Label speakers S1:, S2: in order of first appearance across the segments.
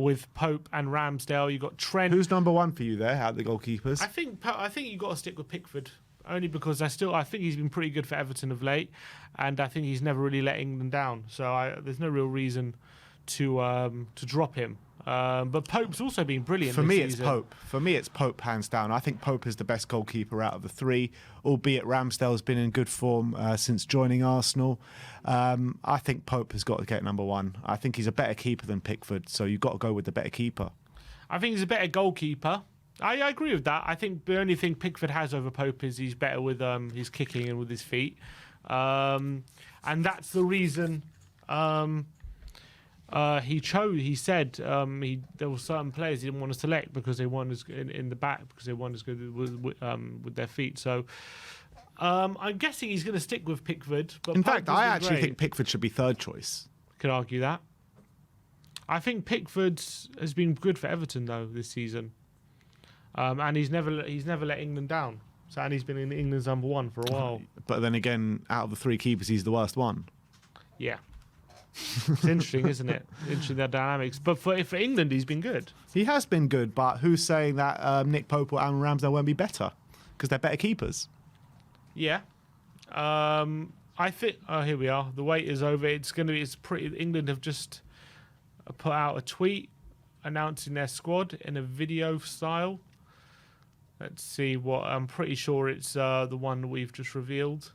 S1: with Pope and Ramsdale. You've got Trent.
S2: Who's number one for you there out of the goalkeepers?
S1: I think you've got to stick with Pickford, only because I think he's been pretty good for Everton of late, and I think he's never really letting them down. So there's no real reason to drop him. But Pope's also been brilliant.
S2: For me,
S1: this
S2: it's
S1: season.
S2: Pope. For me, it's Pope hands down. I think Pope is the best goalkeeper out of the three, albeit Ramsdale's been in good form since joining Arsenal. I think Pope has got to get number one. I think he's a better keeper than Pickford, so you've got to go with the better keeper. I
S1: think he's a better goalkeeper. I agree with that. I think the only thing Pickford has over Pope is he's better with his kicking and with his feet. And that's the reason he said there were certain players he didn't want to select because they weren't as in the back, because they weren't as good with their feet. So I'm guessing he's going to stick with Pickford. But
S2: in fact, I actually think Pickford should be third choice.
S1: Could argue that. I think Pickford has been good for Everton though this season. And he's never let England down. So, and he's been in England's number one for a while.
S2: But then again, out of the three keepers, he's the worst one.
S1: Yeah. It's interesting, isn't it? Interesting, their dynamics. But for England, he's been good.
S2: He has been good, but who's saying that Nick Pope or Aaron Ramsdale won't be better? Because they're better keepers.
S1: Yeah. I think... Oh, here we are. The wait is over. It's pretty... England have just put out a tweet announcing their squad in a video style. Let's see what... I'm pretty sure it's the one we've just revealed.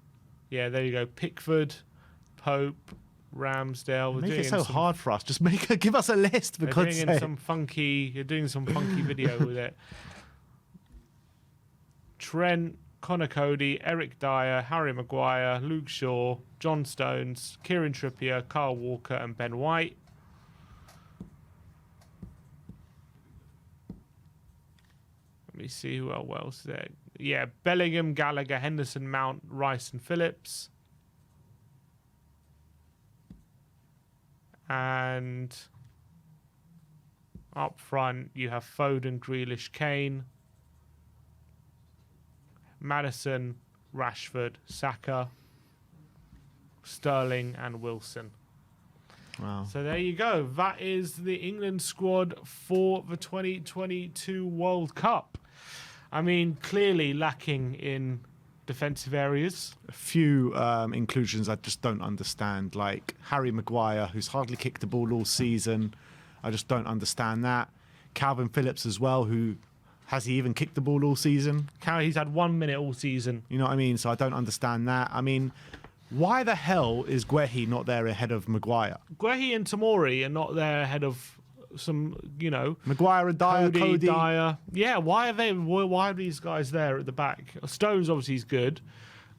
S1: Yeah, there you go. Pickford, Pope, Ramsdale.
S2: Make it so hard for us. Just give us a list.
S1: You're doing some funky video with it. Trent, Connor Cody, Eric Dyer, Harry Maguire, Luke Shaw, John Stones, Kieran Trippier, Kyle Walker, and Ben White. Let me see who else is there. Yeah, Bellingham, Gallagher, Henderson, Mount, Rice, and Phillips. And up front, you have Foden, Grealish, Kane, Maddison, Rashford, Saka, Sterling, and Wilson.
S2: Wow.
S1: So there you go. That is the England squad for the 2022 World Cup. I mean, clearly lacking in defensive areas.
S2: A few inclusions I just don't understand, like Harry Maguire, who's hardly kicked the ball all season. I just don't understand that. Calvin Phillips as well, who has he even kicked the ball all season?
S1: He's had 1 minute all season.
S2: You know what I mean? So I don't understand that. I mean, why the hell is Guehi not there ahead of Maguire?
S1: Guehi and Tomori are not there ahead of some,
S2: Maguire and Dyer, Cody.
S1: Dyer. Yeah, why are these guys there at the back? Stones obviously is good,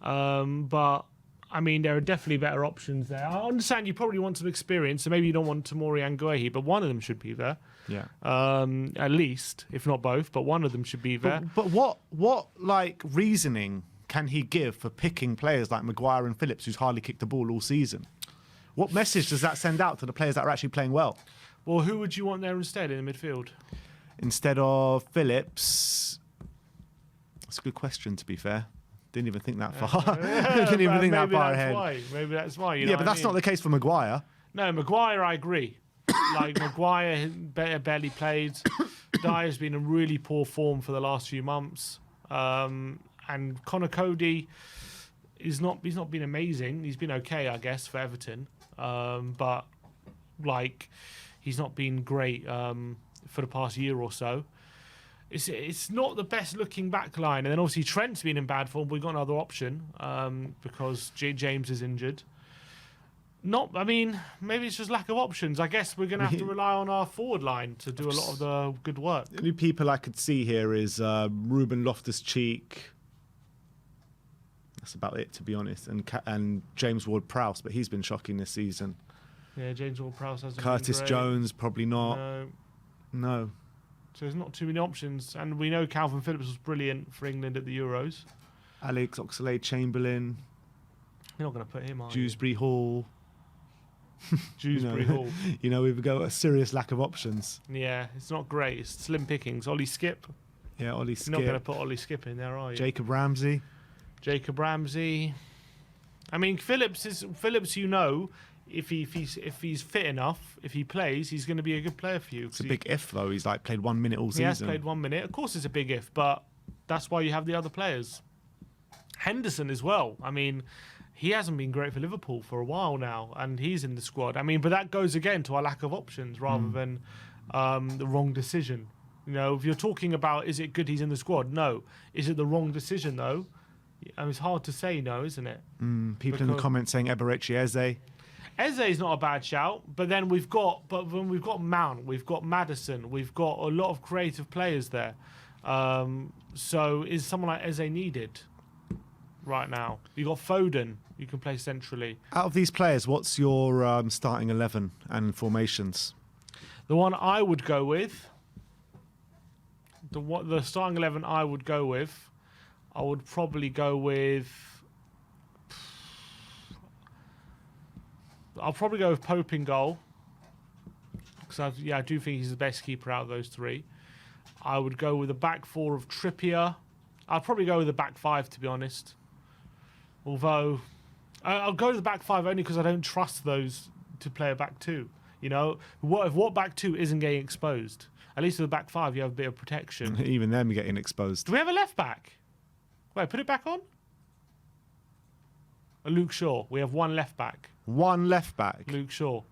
S1: but I mean there are definitely better options there. I understand you probably want some experience, so maybe you don't want Tomori and Guehi, but one of them should be there.
S2: Yeah.
S1: At least, if not both, but one of them should be there.
S2: But what like reasoning can he give for picking players like Maguire and Phillips, who's hardly kicked the ball all season? What message does that send out to the players that are actually playing well?
S1: Well, who would you want there instead in the midfield?
S2: Instead of Phillips, that's a good question, to be fair. Didn't even think that far. Didn't even think that far ahead.
S1: Maybe that's why.
S2: Yeah, but that's not the case for Maguire.
S1: No, Maguire, I agree. Like, Maguire barely played. Dyer's been in really poor form for the last few months. And Connor Cody he's not been amazing. He's been okay, I guess, for Everton. But, like, he's not been great for the past year or so. It's not the best looking back line. And then obviously Trent's been in bad form. We've got another option because James is injured. Maybe it's just lack of options. I guess we're going to have to rely on our forward line to do a lot of the good work.
S2: The only people I could see here is Ruben Loftus-Cheek. That's about it, to be honest. And James Ward-Prowse, but he's been shocking this season.
S1: Yeah, James Ward-Prowse hasn't
S2: Curtis
S1: been great.
S2: Jones, probably not. No.
S1: So there's not too many options. And we know Calvin Phillips was brilliant for England at the Euros.
S2: Alex Oxlade-Chamberlain.
S1: You're not going to put him on.
S2: Dewsbury Hall.
S1: Hall.
S2: We've got a serious lack of options.
S1: Yeah, it's not great. It's slim pickings. Ollie Skip.
S2: Yeah, Ollie Skip.
S1: You're not going to put Ollie Skip in there, are you?
S2: Jacob Ramsey.
S1: I mean, Phillips, if he's fit enough, if he plays, he's going to be a good player for you.
S2: It's a big if, though. He's like played 1 minute all season.
S1: He has played 1 minute. Of course, it's a big if, but that's why you have the other players. Henderson as well. I mean, he hasn't been great for Liverpool for a while now, and he's in the squad. I mean, but that goes again to our lack of options rather than the wrong decision. You know, if you're talking about is it good he's in the squad? No. Is it the wrong decision though? I mean, it's hard to say no, isn't it?
S2: People in the comments saying Eberechi Eze.
S1: Eze is not a bad shout, but then we've got Mount, we've got Maddison, we've got a lot of creative players there. So is someone like Eze needed right now? You got Foden, you can play centrally.
S2: Out of these players, what's your starting 11 and formations?
S1: The one I would go with, the starting 11 I would go with, I would probably go with. I'll probably go with Pope in goal. Because I do think he's the best keeper out of those three. I would go with a back four of Trippier. I'd probably go with a back five, to be honest. Although, I'll go to the back five only because I don't trust those to play a back two. You know, what back two isn't getting exposed? At least with the back five, you have a bit of protection.
S2: Even them getting exposed.
S1: Do we have a left back? Wait, put it back on. Luke Shaw. We have one left back.
S2: One left back.
S1: Luke Shaw.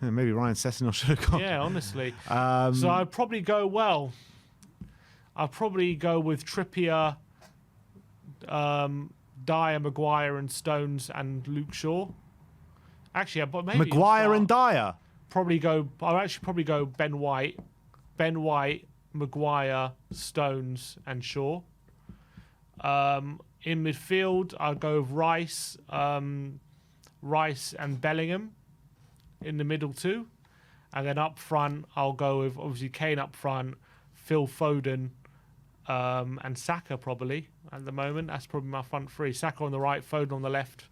S2: Yeah, maybe Ryan Sessegnon should have gone.
S1: Yeah, honestly. So I'd probably go with Trippier, Dyer, Maguire, and Stones, and Luke Shaw. Actually, but maybe
S2: Maguire and Dyer.
S1: I'll actually probably go Ben White, Maguire, Stones, and Shaw. In midfield, I'll go with Rice and Bellingham in the middle too. And then up front, I'll go with obviously Kane up front, Phil Foden, and Saka probably at the moment. That's probably my front three. Saka on the right, Foden on the left,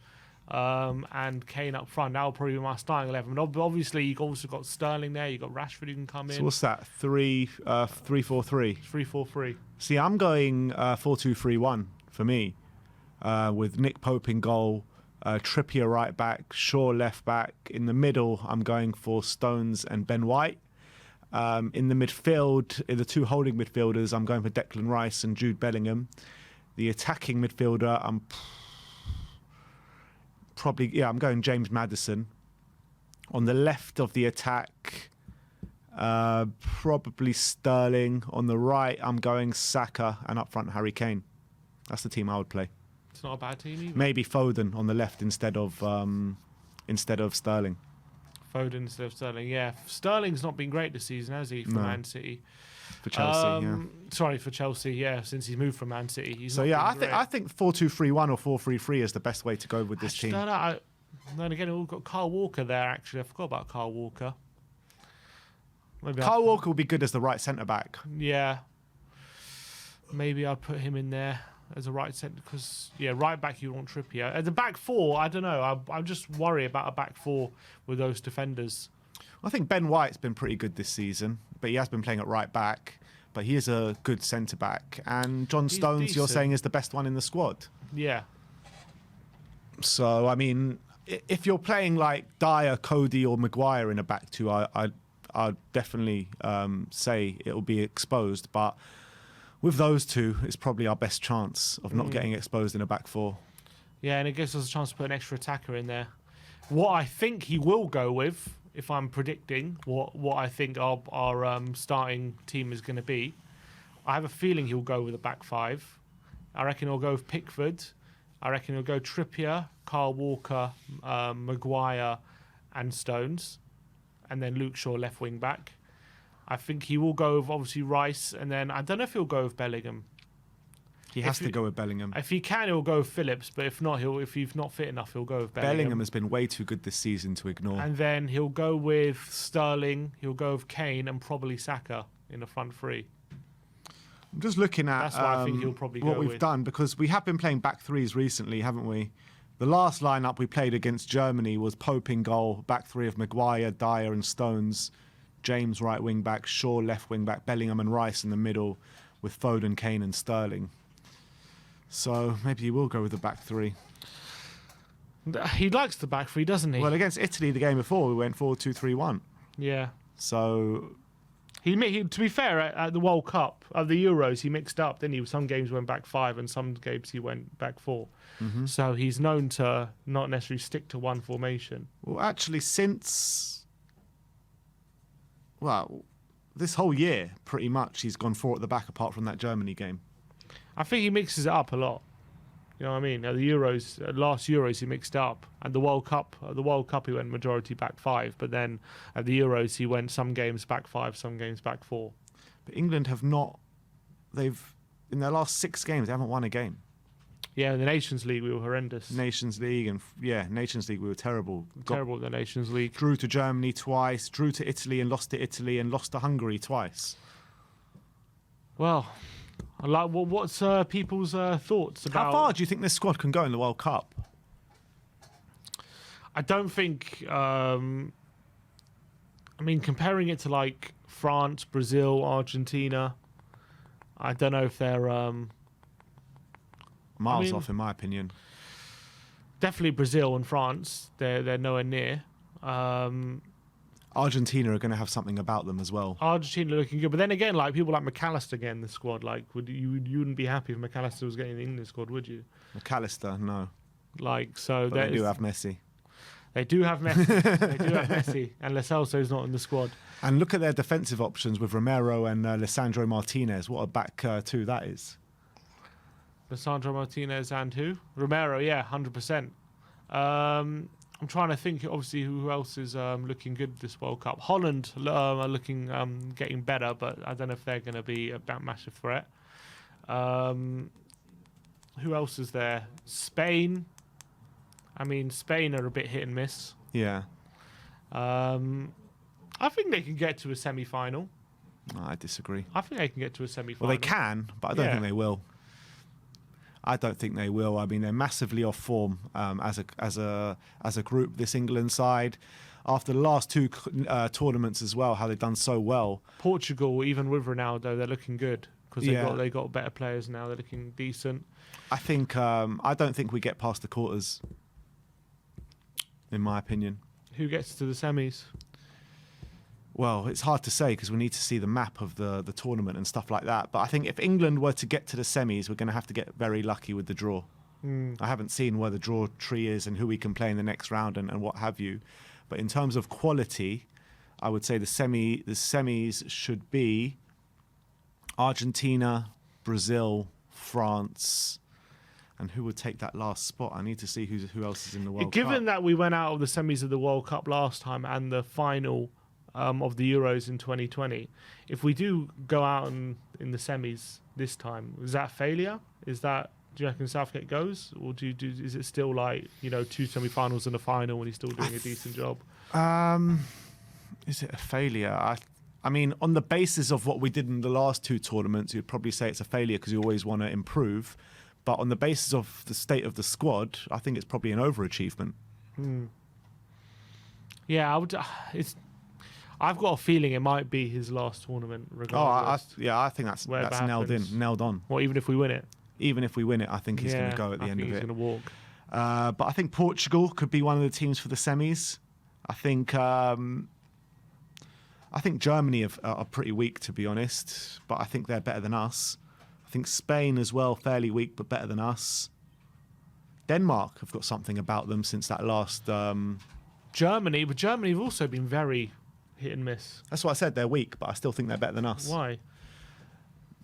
S1: and Kane up front. That will probably be my starting 11. But obviously, you've also got Sterling there. You've got Rashford who can come in.
S2: So what's that? 3-4-3?
S1: 3-4-3.
S2: See, I'm going 4-2-3-1 for me, with Nick Pope in goal, Trippier right back, Shaw left back. In the middle, I'm going for Stones and Ben White. In the midfield, in the two holding midfielders, I'm going for Declan Rice and Jude Bellingham. The attacking midfielder, I'm going James Maddison. On the left of the attack, probably Sterling. On the right, I'm going Saka, and up front, Harry Kane. That's the team I would play.
S1: It's not a bad team either.
S2: Maybe Foden on the left instead of Sterling.
S1: Foden instead of Sterling, yeah. Sterling's not been great this season, has he, for Man City?
S2: For Chelsea, yeah.
S1: Sorry, for Chelsea, yeah, since he's moved from Man City.
S2: I think 4-2-3-1 or 4-3-3 is the best way to go with this team.
S1: Then again, we've got Kyle Walker there, actually. I forgot about Kyle Walker.
S2: Kyle Walker will be good as the right centre-back.
S1: Yeah. Maybe I'd put him in there as a right centre because, right back you want Trippier. At the back four, I don't know. I just worry about a back four with those defenders.
S2: I think Ben White's been pretty good this season, but he has been playing at right back. But he is a good centre-back. And John Stones, decent. You're saying, is the best one in the squad.
S1: Yeah.
S2: So, I mean, if you're playing like Dyer, Cody or Maguire in a back two, I'd definitely say it'll be exposed. But with those two, it's probably our best chance of not getting exposed in a back four. Yeah,
S1: and it gives us a chance to put an extra attacker in there. What I think he will go with, if I'm predicting what I think our starting team is going to be, I have a feeling he'll go with a back five. I reckon he'll go with Pickford. I reckon he'll go Trippier, Kyle Walker, Maguire, and Stones, and then Luke Shaw left wing back. I think he will go with obviously Rice, and then I don't know if he'll go with Bellingham.
S2: He has to go with Bellingham.
S1: If he can, he'll go with Phillips, but if not, if he's not fit enough, he'll go with Bellingham.
S2: Bellingham has been way too good this season to ignore.
S1: And then he'll go with Sterling, he'll go with Kane, and probably Saka in the front three.
S2: I'm just looking at
S1: that's what I think he'll probably
S2: what
S1: go
S2: we've
S1: with.
S2: done, because we have been playing back threes recently, haven't we? The last lineup we played against Germany was Pope in goal, back three of Maguire, Dyer and Stones, James right wing back, Shaw left wing back, Bellingham and Rice in the middle with Foden, Kane and Sterling. So maybe he will go with the back three.
S1: He likes the back three, doesn't he?
S2: Well, against Italy the game before, we went 4-2-3-1.
S1: Yeah.
S2: So
S1: He to be fair, at the World Cup, the Euros, he mixed up, didn't he? Some games went back 5 and some games he went back 4.
S2: Mm-hmm.
S1: So he's known to not necessarily stick to one formation.
S2: Well, actually, since this whole year, pretty much, he's gone 4 at the back, apart from that Germany game.
S1: I think he mixes it up a lot. You know what I mean? At the Euros, last Euros, he mixed up, and the World Cup, he went majority back 5. But then at the Euros, he went some games back 5, some games back 4.
S2: But England have not. They've in their last 6 games, they haven't won a game.
S1: Yeah, in the Nations League, we were horrendous.
S2: Nations League Nations League, we were terrible.
S1: Terrible at the Nations League.
S2: Drew to Germany twice, drew to Italy and lost to Hungary twice.
S1: Well, I like what's people's thoughts about?
S2: How far do you think this squad can go in the World Cup?
S1: I don't think. I mean, comparing it to like France, Brazil, Argentina, I don't know if they're
S2: Miles off, in my opinion.
S1: Definitely Brazil and France. They're nowhere near.
S2: Argentina are going to have something about them as well.
S1: Argentina looking good, but then again, like people like McAllister getting the squad, like you wouldn't be happy if McAllister was getting the England squad, would you?
S2: McAllister, no.
S1: Like so,
S2: But they do have Messi.
S1: They do have Messi. They do have Messi, and Lo Celso's not in the squad.
S2: And look at their defensive options with Romero and Lisandro Martinez. What a back two that is.
S1: Lisandro Martinez and who? Romero, yeah, 100%. I'm trying to think, obviously, who else is looking good this World Cup. Holland are looking getting better, but I don't know if they're going to be a massive threat. Who else is there? Spain. I mean, Spain are a bit hit and miss.
S2: Yeah.
S1: I think they can get to a semi-final.
S2: No, I disagree.
S1: I think they can get to a semi-final.
S2: Well, they can, but I don't think they will. I don't think they will. I mean, they're massively off form as a group. This England side, after the last 2 tournaments as well, how they've done so well.
S1: Portugal, even with Ronaldo, they're looking good because they got better players now. They're looking decent.
S2: I think I don't think we get past the quarters. In my opinion.
S1: Who gets to the semis?
S2: Well, it's hard to say because we need to see the map of the tournament and stuff like that. But I think if England were to get to the semis, we're going to have to get very lucky with the draw. I haven't seen where the draw tree is and who we can play in the next round and what have you. But in terms of quality, I would say the semis should be Argentina, Brazil, France, and who would take that last spot? I need to see who else is in the World Cup.
S1: Given that we went out of the semis of the World Cup last time and the final of the Euros in 2020, if we do go out in the semis this time, is that a failure? Do you reckon Southgate goes, or is it still like 2 semi-finals and a final and he's still doing a decent job?
S2: Is it a failure? I mean, on the basis of what we did in the last 2 tournaments, you'd probably say it's a failure because you always want to improve. But on the basis of the state of the squad, I think it's probably an overachievement.
S1: Yeah, I've got a feeling it might be his last tournament. Regardless.
S2: I think that's nailed on.
S1: Well, even if we win it.
S2: Even if we win it, I think he's going to go at the end of it.
S1: He's going to walk.
S2: But I think Portugal could be one of the teams for the semis. I think Germany are pretty weak, to be honest. But I think they're better than us. I think Spain as well, fairly weak, but better than us. Denmark have got something about them since that last...
S1: Germany have also been very hit and miss.
S2: That's what I said, they're weak, but I still think they're better than us.
S1: Why?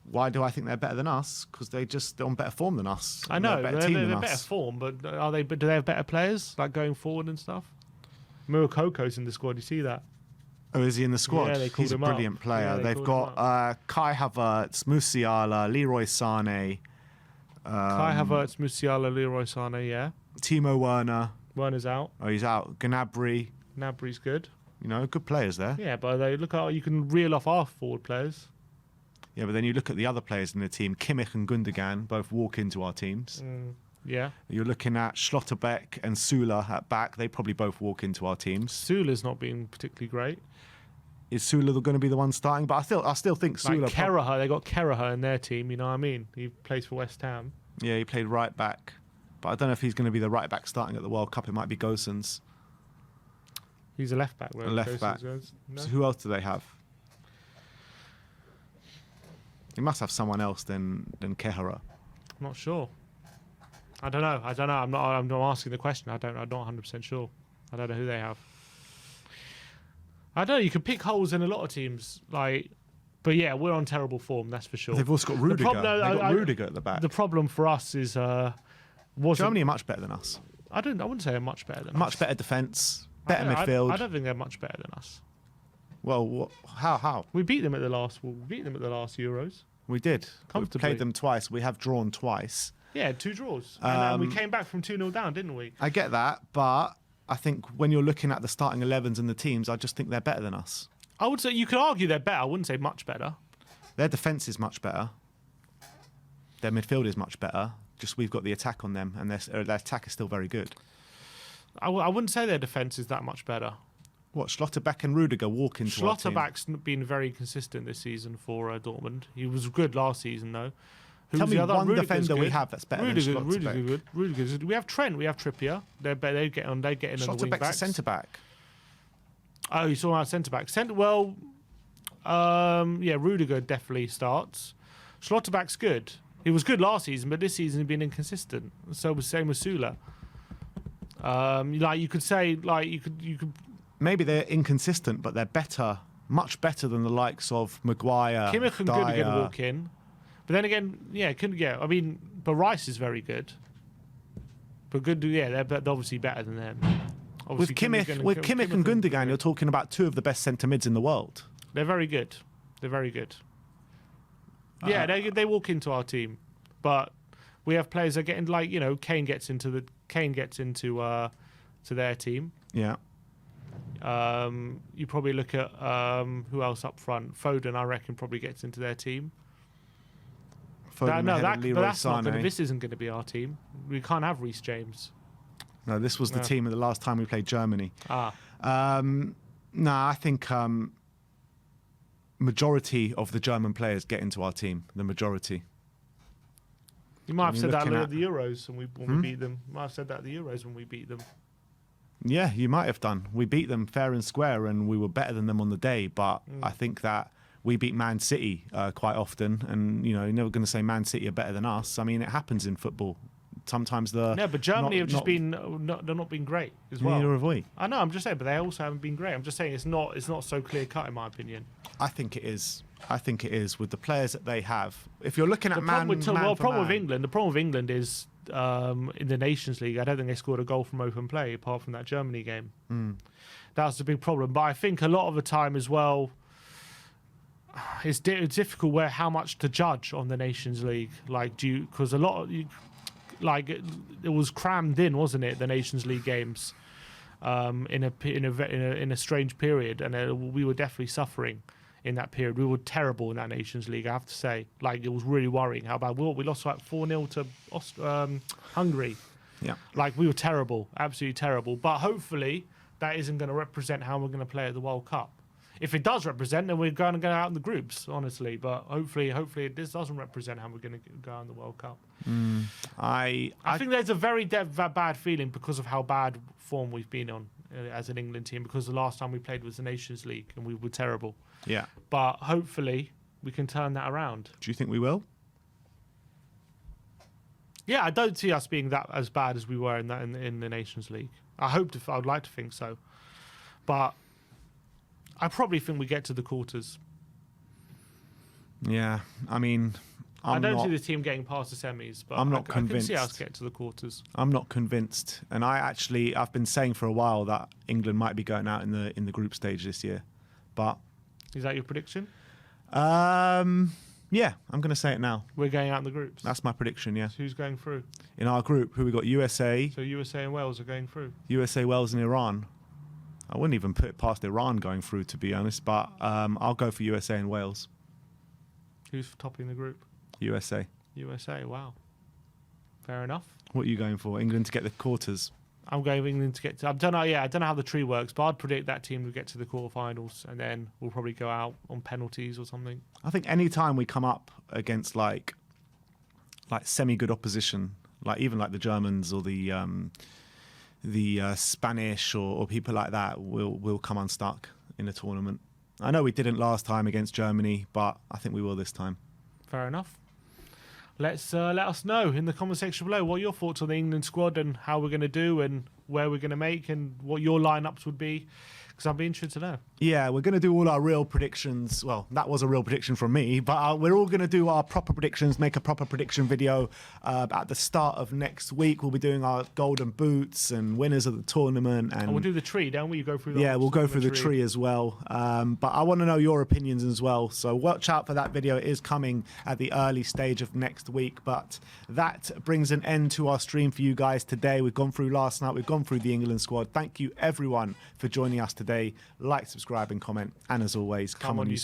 S2: Why do I think they're better than us? Because they're on better form than us.
S1: I know,
S2: they're
S1: better form, but do they have better players, like going forward and stuff? Murakoko's in the squad, you see that?
S2: Oh, is he in the squad?
S1: Yeah,
S2: he's a brilliant player.
S1: Yeah,
S2: they've got Kai Havertz, Musiala, Leroy Sané.
S1: Kai Havertz, Musiala, Leroy Sané, yeah.
S2: Timo Werner.
S1: Werner's out.
S2: Oh, he's out. Gnabry.
S1: Gnabry's good.
S2: Good players there.
S1: Yeah, but you can reel off our forward players.
S2: Yeah, but then you look at the other players in the team. Kimmich and Gundogan both walk into our teams.
S1: Yeah.
S2: You're looking at Schlotterbeck and Sula at back. They probably both walk into our teams.
S1: Sula's not been particularly great.
S2: Is Sula going to be the one starting? But I still think Sula...
S1: Like Kelleher, they got Kelleher in their team, you know what I mean? He plays for West Ham.
S2: Yeah, he played right back. But I don't know if he's going to be the right back starting at the World Cup. It might be Gosens.
S1: He's a left back.
S2: A left back.
S1: No?
S2: So who else do they have? He must have someone else than Kehara.
S1: I'm not sure. I don't know. I'm not asking the question. I'm not 100% sure. I don't know who they have. I don't know. You can pick holes in a lot of teams, but yeah, we're on terrible form. That's for sure.
S2: They've also got Rudiger. They've got Rudiger at the back.
S1: The problem for us is
S2: Germany are much better than us.
S1: I wouldn't say they're much better than us.
S2: Much better defence, better midfield.
S1: I don't think they're much better than us.
S2: Well, how?
S1: We beat them at the last Euros.
S2: We did. We
S1: Comfortably.
S2: played them twice. We have drawn twice.
S1: Yeah, 2 draws. And we came back from 2-0 down, didn't we?
S2: I get that, but I think when you're looking at the starting 11s and the teams, I just think they're better than us.
S1: I would say you could argue they're better. I wouldn't say much better.
S2: Their defence is much better. Their midfield is much better. Just we've got the attack on them, and their attack is still very good.
S1: I wouldn't say their defence is that much better.
S2: What, Schlotterbeck and Rudiger walk into our team?
S1: Schlotterbeck's been very consistent this season for Dortmund. He was good last season, though.
S2: Tell me one
S1: Rudiger's
S2: defender we
S1: good.
S2: have that's better than Schlotterbeck.
S1: Rudiger's good. Rudiger's good. We have Trent. We have Trippier. They get in on the wing backs.
S2: Schlotterbeck's a centre-back.
S1: Oh, you saw our centre-back. Rudiger definitely starts. Schlotterbeck's good. He was good last season, but this season he's been inconsistent. So was same with Sula. You could say, you could.
S2: Maybe they're inconsistent, but they're better, much better than the likes of Maguire,
S1: Kimmich and
S2: Dyer.
S1: Good are going to walk in. But then again, but Rice is very good. But good, they're obviously better than them.
S2: With Kimmich and Gundogan, you're talking about 2 of the best centre mids in the world.
S1: They're very good. They're very good. Yeah, they walk into our team, but we have players that are getting Kane gets into to their team.
S2: Yeah.
S1: You probably look at who else up front. Foden, I reckon, probably gets into their team. This isn't going to be our team. We can't have Reece James.
S2: No, this was the team at the last time we played Germany.
S1: Ah.
S2: I think majority of the German players get into our team. The majority.
S1: You might have said that at the Euros when we beat them. You might have said that at the Euros when we beat them.
S2: Yeah, you might have done. We beat them fair and square, and we were better than them on the day. But I think that we beat Man City quite often, and you're never going to say Man City are better than us. I mean, it happens in football. Sometimes but
S1: Germany have just been they're not been great as well.
S2: Neither have we.
S1: I know. I'm just saying, but they also haven't been great. I'm just saying it's not so clear cut in my opinion.
S2: I think it is. With the players that they have. If you're looking at
S1: the problem with England is in the Nations League. I don't think they scored a goal from open play apart from that Germany game. That's the big problem. But I think a lot of the time as well, it's difficult how much to judge on the Nations League. Because a lot it was crammed in, wasn't it? The Nations League games in a strange period, and we were definitely suffering in that period. We were terrible in that Nations League, I have to say. It was really worrying how bad we lost 4-0 to Hungary.
S2: Yeah.
S1: We were terrible, absolutely terrible. But hopefully that isn't going to represent how we're going to play at the World Cup. If it does represent, then we're going to go out in the groups, honestly. But hopefully this doesn't represent how we're going to go out in the World Cup.
S2: I
S1: think there's a very bad feeling because of how bad form we've been on as an England team, because the last time we played was the Nations League and we were terrible.
S2: Yeah.
S1: But hopefully we can turn that around.
S2: Do you think we will?
S1: Yeah, I don't see us being that as bad as we were in the Nations League. I'd like to think so. But I probably think we get to the quarters.
S2: Yeah, I mean,
S1: I don't see the team getting past the semis, but
S2: I'm not convinced.
S1: I can see us get to the quarters.
S2: I'm not convinced, and I've been saying for a while that England might be going out in the group stage this year, but
S1: is that your prediction?
S2: Yeah, I'm going to say it now.
S1: We're going out in the groups.
S2: That's my prediction. Yeah.
S1: So who's going through?
S2: In our group, who we got? USA.
S1: So USA and Wales are going through.
S2: USA, Wales, and Iran. I wouldn't even put it past Iran going through, to be honest, but I'll go for USA and Wales.
S1: Who's topping the group?
S2: USA.
S1: USA, wow. Fair enough.
S2: What are you going for? England to get the quarters?
S1: I'm going England to get to... I don't know how the tree works, but I'd predict that team will get to the quarterfinals and then we'll probably go out on penalties or something.
S2: I think any time we come up against like semi-good opposition, Like even like the Germans or the Spanish or people like that will come unstuck in the tournament. I know we didn't last time against Germany, but I think we will this time.
S1: Fair enough. Let us know in the comment section below what your thoughts on the England squad and how we're going to do and where we're going to make and what your lineups would be, because I'd be interested to know.
S2: Yeah, we're going to do all our real predictions. Well, that was a real prediction from me, but we're all going to do our proper predictions, make a proper prediction video at the start of next week. We'll be doing our golden boots and winners of the tournament. And
S1: we'll do the tree, don't we? You go through the
S2: we'll go through the tree as well. But I want to know your opinions as well. So watch out for that video. It is coming at the early stage of next week. But that brings an end to our stream for you guys today. We've gone through last night. We've gone through the England squad. Thank you, everyone, for joining us today. Like, subscribe, and comment. And as always, come on, you.